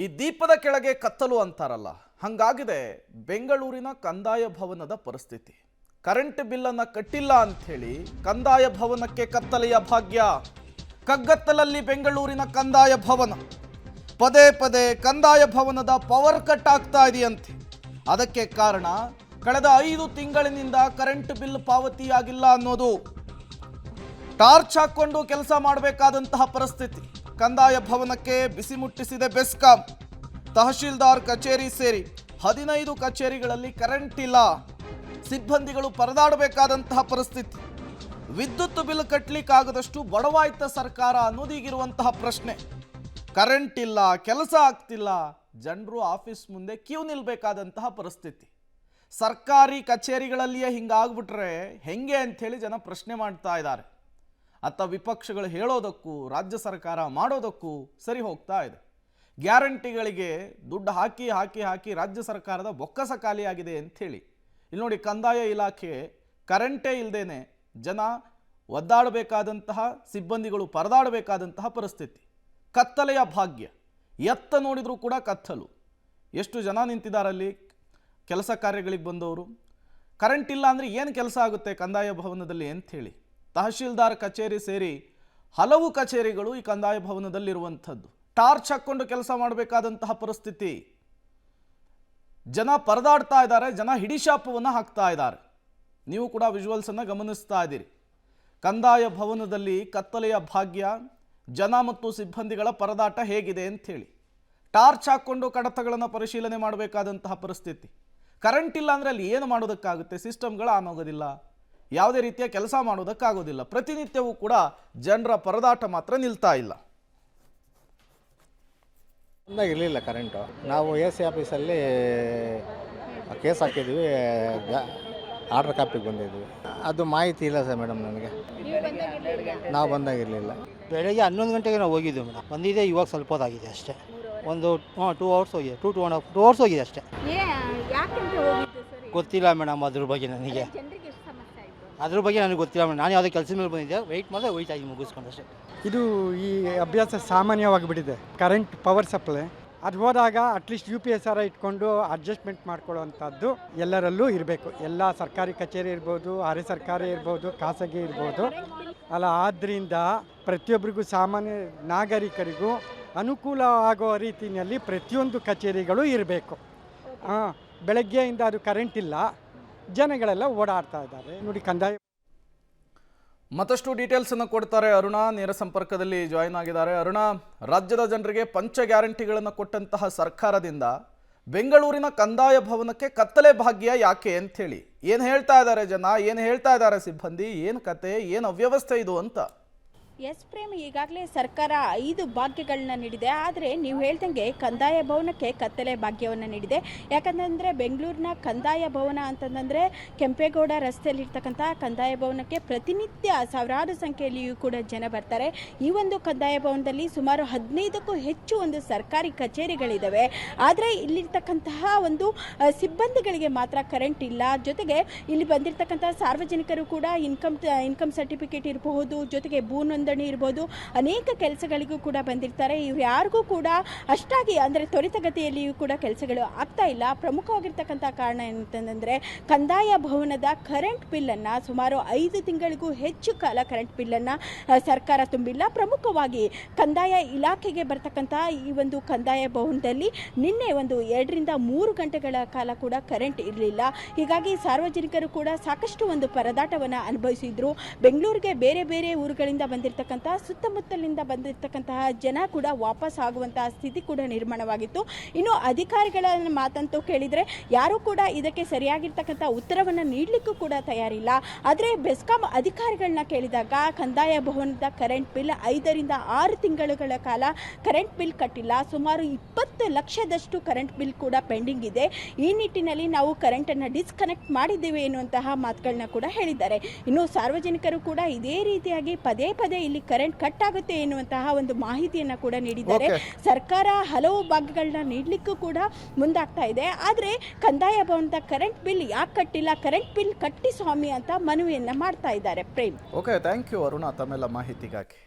ಈ ದೀಪದ ಕೆಳಗೆ ಕತ್ತಲು ಅಂತಾರಲ್ಲ, ಹಂಗಾಗಿದೆ ಬೆಂಗಳೂರಿನ ಕಂದಾಯ ಭವನದ ಪರಿಸ್ಥಿತಿ. ಕರೆಂಟ್ ಬಿಲ್ ಅನ್ನು ಕಟ್ಟಿಲ್ಲ ಅಂತ ಹೇಳಿ ಕಂದಾಯ ಭವನಕ್ಕೆ ಕತ್ತಲೆಯ ಭಾಗ್ಯ. ಕಗ್ಗತ್ತಲಲ್ಲಿ ಬೆಂಗಳೂರಿನ ಕಂದಾಯ ಭವನ. ಪದೇ ಪದೇ ಕಂದಾಯ ಭವನದ ಪವರ್ ಕಟ್ ಆಗ್ತಾ ಇದೆಯಂತೆ. ಅದಕ್ಕೆ ಕಾರಣ ಕಳೆದ 5 ತಿಂಗಳಿನಿಂದ ಕರೆಂಟ್ ಬಿಲ್ ಪಾವತಿಯಾಗಿಲ್ಲ ಅನ್ನೋದು. ಟಾರ್ಚ್ ಹಾಕೊಂಡು ಕೆಲಸ ಮಾಡಬೇಕಾದಂತಹ ಪರಿಸ್ಥಿತಿ. ಕಂದಾಯ ಭವನಕ್ಕೆ ಬಿಸಿ ಮುಟ್ಟಿಸಿದೆ ಬೆಸ್ಕಾಂ. ತಹಶೀಲ್ದಾರ್ ಕಚೇರಿ ಸೇರಿ 15 ಕಚೇರಿಗಳಲ್ಲಿ ಕರೆಂಟ್ ಇಲ್ಲ. ಸಿಬ್ಬಂದಿಗಳು ಪರದಾಡಬೇಕಾದಂತಹ ಪರಿಸ್ಥಿತಿ. ವಿದ್ಯುತ್ ಬಿಲ್ ಕಟ್ಟಲಿಕ್ಕಾಗದಷ್ಟು ಬಡವಾಯ್ತ ಸರ್ಕಾರ ಅನ್ನೋದೀಗಿರುವಂತಹ ಪ್ರಶ್ನೆ. ಕರೆಂಟ್ ಇಲ್ಲ, ಕೆಲಸ ಆಗ್ತಿಲ್ಲ, ಜನರು ಆಫೀಸ್ ಮುಂದೆ ಕ್ಯೂ ನಿಲ್ಬೇಕಾದಂತಹ ಪರಿಸ್ಥಿತಿ. ಸರ್ಕಾರಿ ಕಚೇರಿಗಳಲ್ಲಿಯೇ ಹಿಂಗಾಗ್ಬಿಟ್ರೆ ಹೆಂಗೆ ಅಂಥೇಳಿ ಜನ ಪ್ರಶ್ನೆ ಮಾಡ್ತಾ ಇದ್ದಾರೆ. ಅತ್ತ ವಿಪಕ್ಷಗಳು ಹೇಳೋದಕ್ಕೂ ರಾಜ್ಯ ಸರ್ಕಾರ ಮಾಡೋದಕ್ಕೂ ಸರಿ ಹೋಗ್ತಾ ಇದೆ. ಗ್ಯಾರಂಟಿಗಳಿಗೆ ದುಡ್ಡು ಹಾಕಿ ಹಾಕಿ ಹಾಕಿ ರಾಜ್ಯ ಸರ್ಕಾರದ ಬೊಕ್ಕಸ ಖಾಲಿಯಾಗಿದೆ ಅಂಥೇಳಿ ಇಲ್ಲಿ ನೋಡಿ, ಕಂದಾಯ ಇಲಾಖೆ ಕರೆಂಟೇ ಇಲ್ಲದೇನೆ ಜನ ಒದ್ದಾಡಬೇಕಾದಂತಹ, ಸಿಬ್ಬಂದಿಗಳು ಪರದಾಡಬೇಕಾದಂತಹ ಪರಿಸ್ಥಿತಿ. ಕತ್ತಲೆಯ ಭಾಗ್ಯ. ಎತ್ತ ನೋಡಿದರೂ ಕೂಡ ಕತ್ತಲು. ಎಷ್ಟು ಜನ ನಿಂತಿದ್ದಾರಲ್ಲಿ ಕೆಲಸ ಕಾರ್ಯಗಳಿಗೆ ಬಂದವರು. ಕರೆಂಟ್ ಇಲ್ಲ ಅಂದರೆ ಏನು ಕೆಲಸ ಆಗುತ್ತೆ ಕಂದಾಯ ಭವನದಲ್ಲಿ ಅಂಥೇಳಿ ತಹಶೀಲ್ದಾರ್ ಕಚೇರಿ ಸೇರಿ ಹಲವು ಕಚೇರಿಗಳು ಈ ಕಂದಾಯ ಭವನದಲ್ಲಿರುವಂಥದ್ದು. ಟಾರ್ಚ್ ಹಾಕ್ಕೊಂಡು ಕೆಲಸ ಮಾಡಬೇಕಾದಂತಹ ಪರಿಸ್ಥಿತಿ. ಜನ ಪರದಾಡ್ತಾ ಇದ್ದಾರೆ, ಜನ ಹಿಡಿಶಾಪವನ್ನು ಹಾಕ್ತಾ ಇದ್ದಾರೆ. ನೀವು ಕೂಡ ವಿಜುವಲ್ಸನ್ನು ಗಮನಿಸ್ತಾ ಇದ್ದೀರಿ. ಕಂದಾಯ ಭವನದಲ್ಲಿ ಕತ್ತಲೆಯ ಭಾಗ್ಯ, ಜನ ಮತ್ತು ಸಿಬ್ಬಂದಿಗಳ ಪರದಾಟ ಹೇಗಿದೆ ಅಂಥೇಳಿ. ಟಾರ್ಚ್ ಹಾಕ್ಕೊಂಡು ಕಡತಗಳನ್ನು ಪರಿಶೀಲನೆ ಮಾಡಬೇಕಾದಂತಹ ಪರಿಸ್ಥಿತಿ. ಕರೆಂಟ್ ಇಲ್ಲ ಅಂದರೆ ಅಲ್ಲಿ ಏನು ಮಾಡೋದಕ್ಕಾಗುತ್ತೆ? ಸಿಸ್ಟಮ್ಗಳು ಆನ್ ಆಗೋದಿಲ್ಲ, ಯಾವುದೇ ರೀತಿಯ ಕೆಲಸ ಮಾಡೋದಕ್ಕಾಗೋದಿಲ್ಲ. ಪ್ರತಿನಿತ್ಯವೂ ಕೂಡ ಜನರ ಪರದಾಟ ಮಾತ್ರ ನಿಲ್ತಾ ಇಲ್ಲ. ಇರಲಿಲ್ಲ ಕರೆಂಟು. ನಾವು ಎ ಸಿ ಆಫೀಸಲ್ಲಿ ಕೇಸ್ ಹಾಕಿದ್ವಿ, ಆರ್ಡರ್ ಕಾಪಿಗೆ ಬಂದಿದ್ವಿ. ಅದು ಮಾಹಿತಿ ಇಲ್ಲ ಸರ್ ಮೇಡಮ್ ನನಗೆ. ನಾವು ಬಂದಾಗಿರಲಿಲ್ಲ. ಬೆಳಗ್ಗೆ 11 ಗಂಟೆಗೆ ನಾವು ಹೋಗಿದ್ವಿ ಮೇಡಮ್. ಬಂದಿದೆ ಇವಾಗ ಸ್ವಲ್ಪ ಹೊತ್ತಾಗಿದೆ ಅಷ್ಟೇ. ಒಂದು 2 ಅವರ್ಸ್ ಹೋಗಿದೆ, 2.5 ಅವರ್ಸ್ ಹೋಗಿದೆ ಅಷ್ಟೇ. ಗೊತ್ತಿಲ್ಲ ಮೇಡಮ್ ಅದ್ರ ಬಗ್ಗೆ ನನಗೆ. ಅದ್ರ ಬಗ್ಗೆ ನನಗೆ ಗೊತ್ತಿಲ್ಲ ಮೇಡಮ್. ನಾನು ಯಾವುದೇ ಕೆಲಸದ ಮೇಲೆ ಬಂದಿದ್ದೆ, ವೆಯ್ಟ್ ಮಾಡಿದ್ರೆ ಹೋಯ್ತಾ ಇದ್ದೀನಿ ಮುಗಿಸ್ಕೊಂಡು ಅಷ್ಟೇ. ಇದು ಈ ಅಭ್ಯಾಸ ಸಾಮಾನ್ಯವಾಗಿಬಿಟ್ಟಿದೆ. ಕರೆಂಟ್ ಪವರ್ ಸಪ್ಲೈ ಅದು ಹೋದಾಗ ಅಟ್ಲೀಸ್ಟ್ UPSR ಇಟ್ಕೊಂಡು ಅಡ್ಜಸ್ಟ್ಮೆಂಟ್ ಮಾಡ್ಕೊಳ್ಳೋವಂಥದ್ದು ಎಲ್ಲರಲ್ಲೂ ಇರಬೇಕು. ಎಲ್ಲ ಸರ್ಕಾರಿ ಕಚೇರಿ ಇರ್ಬೋದು, ಅರೆ ಸರ್ಕಾರಿ ಇರ್ಬೋದು, ಖಾಸಗಿ ಇರ್ಬೋದು ಅಲ್ಲ. ಆದ್ದರಿಂದ ಪ್ರತಿಯೊಬ್ಬರಿಗೂ, ಸಾಮಾನ್ಯ ನಾಗರಿಕರಿಗೂ ಅನುಕೂಲ ಆಗೋ ರೀತಿಯಲ್ಲಿ ಪ್ರತಿಯೊಂದು ಕಚೇರಿಗಳು ಇರಬೇಕು. ಬೆಳಗ್ಗೆಯಿಂದ ಅದು ಕರೆಂಟ್ ಇಲ್ಲ, ಜನಗಳೆಲ್ಲ ಓಡಾಡ್ತಾ ಇದ್ದಾರೆ ನೋಡಿ. ಕಂದಾಯ ಮತ್ತಷ್ಟು ಡೀಟೇಲ್ಸ್ ಅನ್ನು ಕೊಡ್ತಾರೆ ಅರುಣಾ, ನೇರ ಸಂಪರ್ಕದಲ್ಲಿ ಜಾಯಿನ್ ಆಗಿದ್ದಾರೆ. ಅರುಣಾ, ರಾಜ್ಯದ ಜನರಿಗೆ ಪಂಚ ಗ್ಯಾರಂಟಿಗಳನ್ನು ಕೊಟ್ಟಂತಹ ಸರ್ಕಾರದಿಂದ ಬೆಂಗಳೂರಿನ ಕಂದಾಯ ಭವನಕ್ಕೆ ಕತ್ತಲೆ ಭಾಗ್ಯ ಯಾಕೆ ಅಂಥೇಳಿ ಏನು ಹೇಳ್ತಾ ಇದ್ದಾರೆ ಜನ, ಏನು ಹೇಳ್ತಾ ಇದ್ದಾರೆ ಸಿಬ್ಬಂದಿ, ಏನು ಕತೆ, ಏನು ಅವ್ಯವಸ್ಥೆ ಇದು ಅಂತ? ಎಸ್ ಪ್ರೇಮ್, ಈಗಾಗಲೇ ಸರ್ಕಾರ 5 ಭಾಗ್ಯಗಳನ್ನ ನೀಡಿದೆ. ಆದರೆ ನೀವು ಹೇಳ್ದಂಗೆ ಕಂದಾಯ ಭವನಕ್ಕೆ ಕತ್ತಲೆ ಭಾಗ್ಯವನ್ನು ನೀಡಿದೆ. ಯಾಕಂತಂದರೆ ಬೆಂಗಳೂರಿನ ಕಂದಾಯ ಭವನ ಅಂತಂದರೆ ಕೆಂಪೇಗೌಡ ರಸ್ತೆಯಲ್ಲಿರ್ತಕ್ಕಂಥ ಕಂದಾಯ ಭವನಕ್ಕೆ ಪ್ರತಿನಿತ್ಯ ಸಾವಿರಾರು ಸಂಖ್ಯೆಯಲ್ಲಿಯೂ ಕೂಡ ಜನ ಬರ್ತಾರೆ. ಈ ಒಂದು ಕಂದಾಯ ಭವನದಲ್ಲಿ ಸುಮಾರು 15ಕ್ಕೂ ಹೆಚ್ಚು ಒಂದು ಸರ್ಕಾರಿ ಕಚೇರಿಗಳಿದ್ದಾವೆ. ಆದರೆ ಇಲ್ಲಿರ್ತಕ್ಕಂತಹ ಒಂದು ಸಿಬ್ಬಂದಿಗಳಿಗೆ ಮಾತ್ರ ಕರೆಂಟ್ ಇಲ್ಲ. ಜೊತೆಗೆ ಇಲ್ಲಿ ಬಂದಿರತಕ್ಕಂಥ ಸಾರ್ವಜನಿಕರು ಕೂಡ ಇನ್ಕಮ್ ಸರ್ಟಿಫಿಕೇಟ್ ಇರಬಹುದು, ಜೊತೆಗೆ ಭೂ ನೋಂದಣಿ ಇರ್ಬೋದು, ಅನೇಕ ಕೆಲಸಗಳಿಗೂ ಕೂಡ ಬಂದಿರ್ತಾರೆ. ಇವ್ರು ಯಾರಿಗೂ ಕೂಡ ಅಷ್ಟಾಗಿ ಅಂದರೆ ತ್ವರಿತಗತಿಯಲ್ಲಿಯೂ ಕೂಡ ಕೆಲಸಗಳು ಆಗ್ತಾ ಇಲ್ಲ. ಪ್ರಮುಖವಾಗಿರ್ತಕ್ಕಂಥ ಕಾರಣ ಏನಂತಂದರೆ ಕಂದಾಯ ಭವನದ ಕರೆಂಟ್ ಬಿಲ್ಲನ್ನು ಸುಮಾರು 5 ತಿಂಗಳಿಗೂ ಹೆಚ್ಚು ಕಾಲ ಕರೆಂಟ್ ಬಿಲ್ಲನ್ನು ಸರ್ಕಾರ ತುಂಬಿಲ್ಲ. ಪ್ರಮುಖವಾಗಿ ಕಂದಾಯ ಇಲಾಖೆಗೆ ಬರ್ತಕ್ಕಂಥ ಈ ಒಂದು ಕಂದಾಯ ಭವನದಲ್ಲಿ ನಿನ್ನೆ ಒಂದು 2 ರಿಂದ 3 ಗಂಟೆಗಳ ಕಾಲ ಕೂಡ ಕರೆಂಟ್ ಇರಲಿಲ್ಲ. ಹೀಗಾಗಿ ಸಾರ್ವಜನಿಕರು ಕೂಡ ಸಾಕಷ್ಟು ಒಂದು ಪರದಾಟವನ್ನು ಅನುಭವಿಸಿದ್ರು. ಬೆಂಗಳೂರಿಗೆ ಬೇರೆ ಬೇರೆ ಊರುಗಳಿಂದ ಬಂದಿರ್ತಕ್ಕಂಥ, ಸುತ್ತಮುತ್ತಲಿಂದ ಬಂದಿರತಕ್ಕಂತಹ ಜನ ಕೂಡ ವಾಪಸ್ ಆಗುವಂತಹ ಸ್ಥಿತಿ ಕೂಡ ನಿರ್ಮಾಣವಾಗಿತ್ತು. ಇನ್ನು ಅಧಿಕಾರಿಗಳ ಮಾತಂತೂ ಕೇಳಿದರೆ ಯಾರೂ ಕೂಡ ಇದಕ್ಕೆ ಸರಿಯಾಗಿರ್ತಕ್ಕಂಥ ಉತ್ತರವನ್ನು ನೀಡಲಿಕ್ಕೂ ಕೂಡ ತಯಾರಿಲ್ಲ. ಆದರೆ ಬೆಸ್ಕಾಂ ಅಧಿಕಾರಿಗಳನ್ನ ಕೇಳಿದಾಗ ಕಂದಾಯ ಭವನದ ಕರೆಂಟ್ ಬಿಲ್ 5 ರಿಂದ 6 ತಿಂಗಳುಗಳ ಕಾಲ ಕರೆಂಟ್ ಬಿಲ್ ಕಟ್ಟಿಲ್ಲ. ಸುಮಾರು 20 ಲಕ್ಷದಷ್ಟು ಕರೆಂಟ್ ಬಿಲ್ ಕೂಡ ಪೆಂಡಿಂಗ್ ಇದೆ. ಈ ನಿಟ್ಟಿನಲ್ಲಿ ನಾವು ಕರೆಂಟನ್ನು ಡಿಸ್ಕನೆಕ್ಟ್ ಮಾಡಿದ್ದೇವೆ ಎನ್ನುವಂತಹ ಮಾತುಗಳನ್ನ ಕೂಡ ಹೇಳಿದ್ದಾರೆ. ಇನ್ನು ಸಾರ್ವಜನಿಕರು ಕೂಡ ಇದೇ ರೀತಿಯಾಗಿ ಪದೇ ಪದೇ ಇಲ್ಲಿ ಕರೆಂಟ್ ಕಟ್ ಆಗುತ್ತೆ ಎನ್ನುವಂತಹ ಒಂದು ಮಾಹಿತಿಯನ್ನು ಕೂಡ ನೀಡಿದ್ದಾರೆ. ಸರ್ಕಾರ ಹಲವು ಭಾಗಗಳನ್ನ ನೀಡಲಿಕ್ಕೂ ಕೂಡ ಮುಂದಾಗ್ತಾ ಇದೆ. ಆದರೆ ಕಂದಾಯ ಭವನದ ಕರೆಂಟ್ ಬಿಲ್ ಯಾಕೆ ಕಟ್ಟಿಲ್ಲ, ಕರೆಂಟ್ ಬಿಲ್ ಕಟ್ಟಿ ಸ್ವಾಮಿ ಅಂತ ಮನವಿಯನ್ನ ಮಾಡ್ತಾ ಇದ್ದಾರೆ. Prem. Okay, thank you Aruna ತಮ್ಮೆಲ್ಲ ಮಾಹಿತಿಗಾಗಿ.